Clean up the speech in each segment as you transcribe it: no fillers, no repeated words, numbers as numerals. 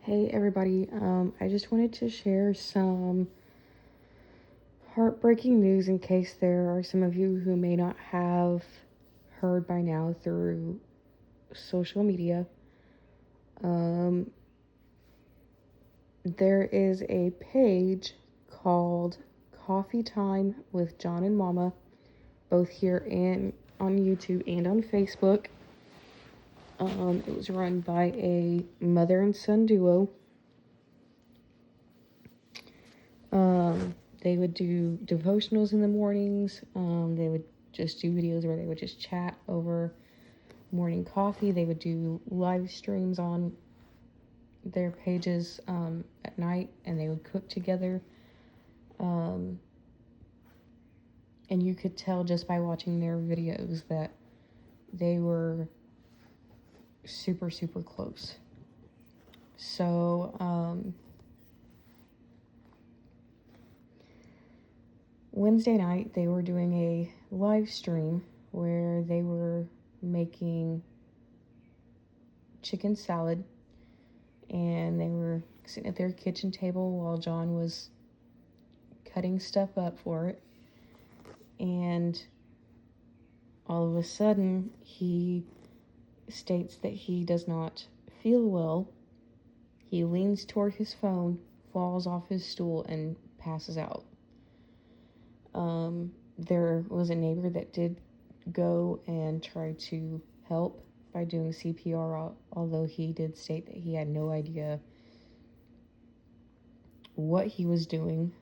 Hey everybody, I just wanted to share some heartbreaking news in case there are some of you who may not have heard by now through social media. There is a page called Coffee Time with John and Mama, both here and on YouTube and on Facebook. It was run by a mother and son duo. They would do devotionals in the mornings. They would just do videos where they would just chat over morning coffee. They would do live streams on their pages at night, and they would cook together. And you could tell just by watching their videos that they were super, super close. So, Wednesday night, they were doing a live stream where they were making chicken salad, and they were sitting at their kitchen table while John was cutting stuff up for it. And all of a sudden, he states that he does not feel well. He leans toward his phone, falls off his stool, and passes out. There was a neighbor that did go and try to help by doing CPR, although he did state that he had no idea what he was doing.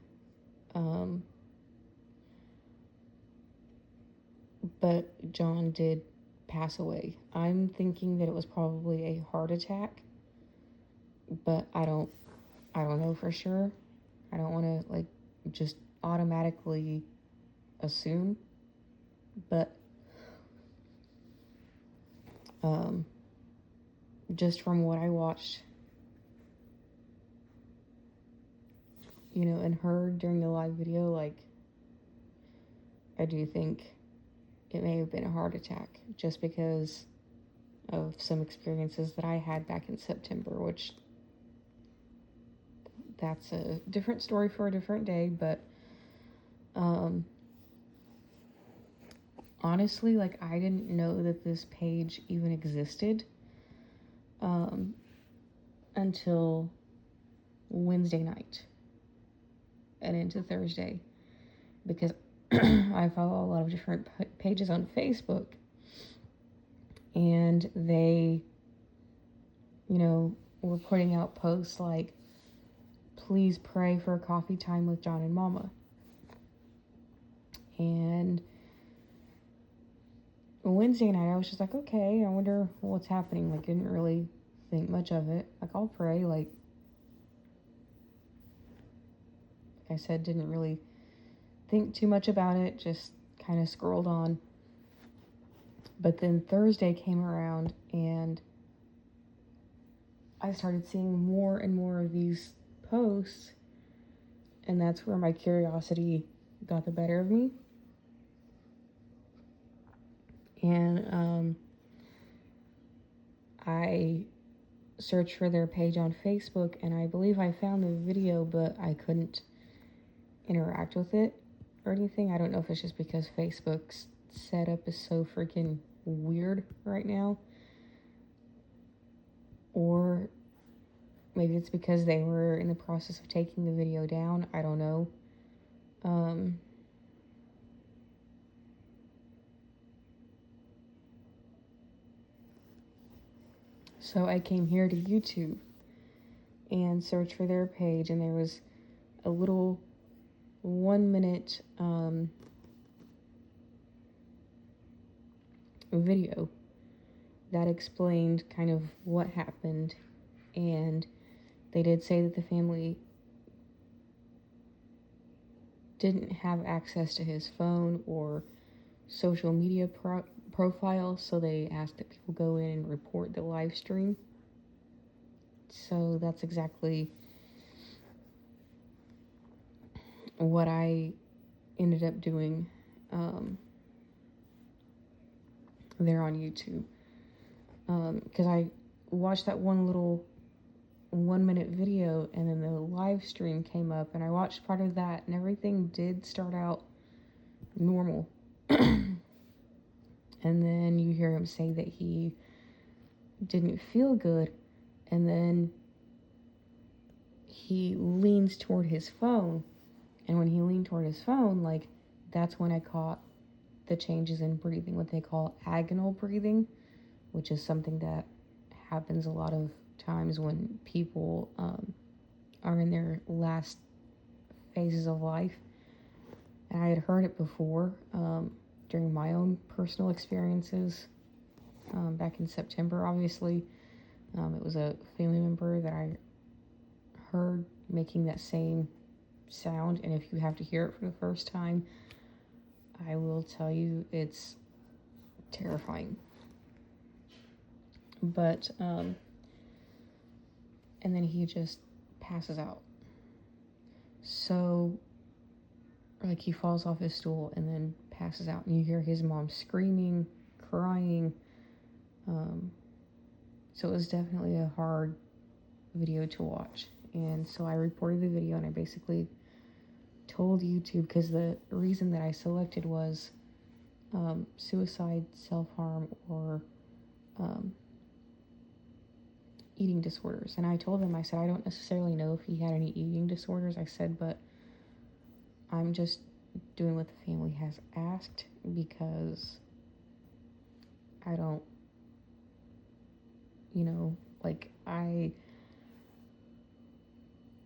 But John did pass away. I'm thinking that it was probably a heart attack, but I don't know for sure. I don't want to just automatically assume, but just from what I watched, and heard during the live video, I do think it may have been a heart attack, just because of some experiences that I had back in September, which that's a different story for a different day. But honestly, I didn't know that this page even existed until Wednesday night and into Thursday, because I follow a lot of different pages on Facebook, and they, were putting out posts like, please pray for a coffee time with John and Mama. And Wednesday night, I was just like, okay, I wonder what's happening. Didn't really think much of it. I'll pray. Like I said, didn't really think too much about it. Just kind of scrolled on. But then Thursday came around, and I started seeing more and more of these posts, and that's where my curiosity got the better of me. And I searched for their page on Facebook, and I believe I found the video, but I couldn't interact with it or anything. I don't know if it's just because Facebook's setup is so freaking weird right now, or maybe it's because they were in the process of taking the video down. I don't know. So I came here to YouTube and searched for their page, and there was a little 1-minute video that explained kind of what happened. And they did say that the family didn't have access to his phone or social media profile, so they asked that people go in and report the live stream. So that's exactly what I ended up doing there on YouTube, because I watched that one 1-minute video, and then the live stream came up, and I watched part of that, and everything did start out normal. And then you hear him say that he didn't feel good, and then he leans toward his phone, and when he leaned toward his phone, like, that's when I caught the changes in breathing, what they call agonal breathing, which is something that happens a lot of times when people are in their last phases of life. And I had heard it before during my own personal experiences back in September, obviously. It was a family member that I heard making that same sound, and if you have to hear it for the first time, I will tell you it's terrifying. But and then he just passes out. So, like, he falls off his stool and then passes out, and you hear his mom screaming, crying. So it was definitely a hard video to watch. And so I reported the video, and I basically told YouTube, because the reason that I selected was suicide, self-harm, or eating disorders. And I told them, I said, I don't necessarily know if he had any eating disorders. I said, but I'm just doing what the family has asked, because I don't, like, I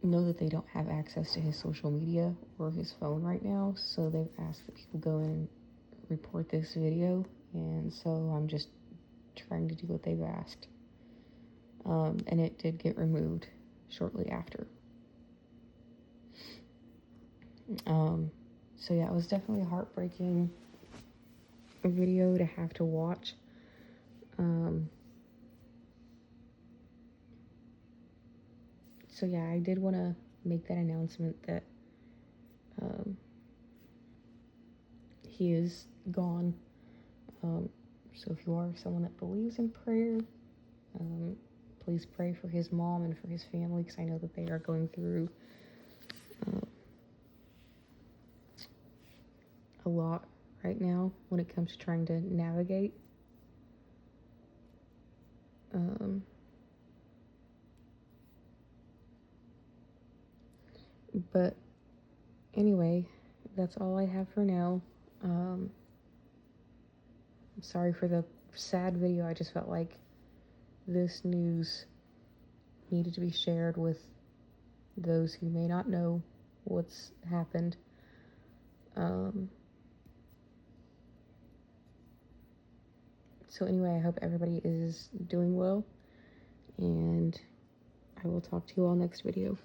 know that they don't have access to his social media or his phone right now, so they've asked that people go in and report this video, and so I'm just trying to do what they've asked. And it did get removed shortly after. So yeah, it was definitely a heartbreaking video to have to watch. So yeah, I did want to make that announcement that he is gone. So if you are someone that believes in prayer, please pray for his mom and for his family, because I know that they are going through a lot right now when it comes to trying to navigate. But anyway, that's all I have for now. I'm sorry for the sad video. I just felt like this news needed to be shared with those who may not know what's happened. So anyway, I hope everybody is doing well, and I will talk to you all next video.